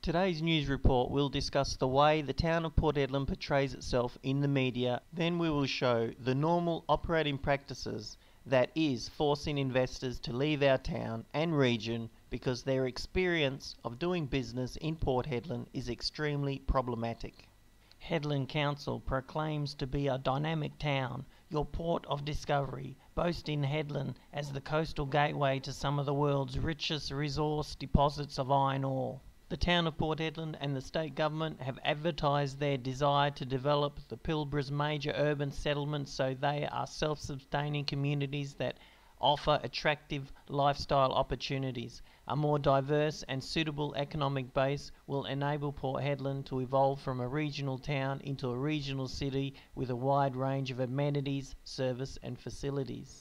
Today's news report will discuss the way the town of Port Hedland portrays itself in the media. Then we will show the normal operating practices that is forcing investors to leave our town and region because their experience of doing business in Port Hedland is extremely problematic. Hedland Council proclaims to be a dynamic town, your port of discovery, boasting Hedland as the coastal gateway to some of the world's richest resource deposits of iron ore. The town of Port Hedland and the state government have advertised their desire to develop the Pilbara's major urban settlements so they are self-sustaining communities that offer attractive lifestyle opportunities. A more diverse and suitable economic base will enable Port Hedland to evolve from a regional town into a regional city with a wide range of amenities, service and facilities.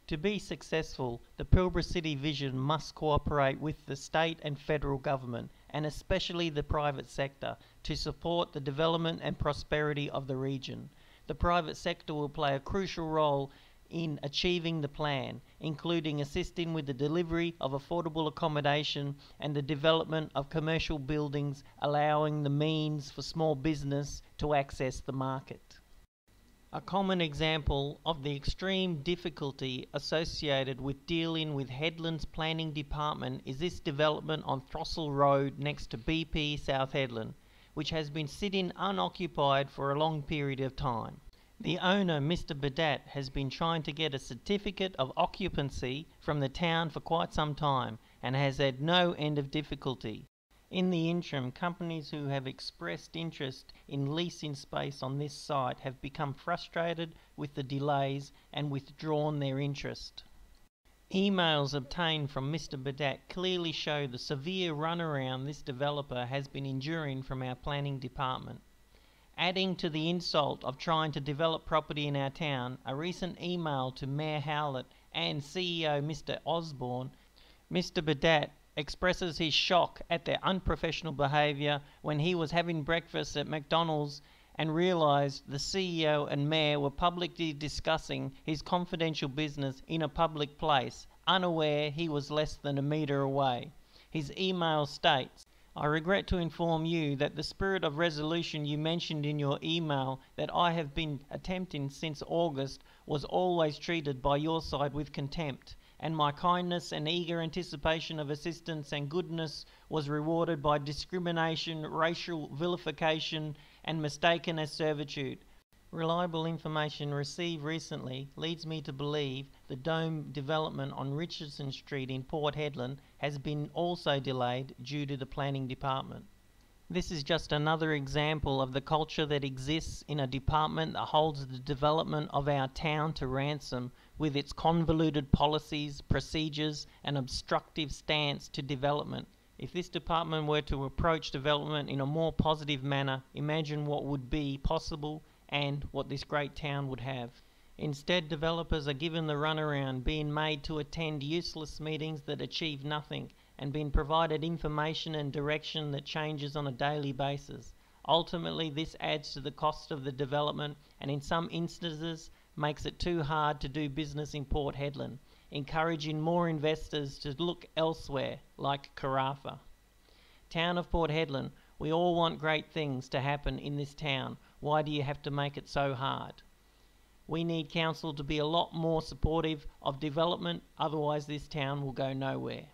To be successful, the Pilbara City Vision must cooperate with the state and federal government, and especially the private sector, to support the development and prosperity of the region. The private sector will play a crucial role in achieving the plan, including assisting with the delivery of affordable accommodation and the development of commercial buildings, allowing the means for small business to access the market. A common example of the extreme difficulty associated with dealing with Hedland's planning department is this development on Throstle Road next to BP South Hedland, which has been sitting unoccupied for a long period of time. The owner, Mr. Badat, has been trying to get a certificate of occupancy from the town for quite some time and has had no end of difficulty. In the interim, companies who have expressed interest in leasing space on this site have become frustrated with the delays and withdrawn their interest. Emails obtained from Mr. Badat clearly show the severe runaround this developer has been enduring from our planning department. Adding to the insult of trying to develop property in our town, a recent email to Mayor Howlett and CEO Mr. Osborne, Mr. Badat expresses his shock at their unprofessional behaviour when he was having breakfast at McDonald's and realised the CEO and Mayor were publicly discussing his confidential business in a public place, unaware he was less than a metre away. His email states, "I regret to inform you that the spirit of resolution you mentioned in your email that I have been attempting since August was always treated by your side with contempt, and my kindness and eager anticipation of assistance and goodness was rewarded by discrimination, racial vilification, and mistaken as servitude. Reliable information received recently leads me to believe the dome development on Richardson Street in Port Hedland has been also delayed due to the planning department." This is just another example of the culture that exists in a department that holds the development of our town to ransom with its convoluted policies, procedures and obstructive stance to development. If this department were to approach development in a more positive manner, imagine what would be possible and what this great town would have. Instead, developers are given the runaround, being made to attend useless meetings that achieve nothing, and being provided information and direction that changes on a daily basis. Ultimately, this adds to the cost of the development and in some instances makes it too hard to do business in Port Hedland, encouraging more investors to look elsewhere, like Carafa. Town of Port Hedland, we all want great things to happen in this town. Why do you have to make it so hard? We need council to be a lot more supportive of development, otherwise this town will go nowhere.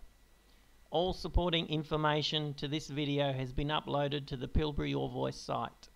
All supporting information to this video has been uploaded to the Pilbara Your Voice site.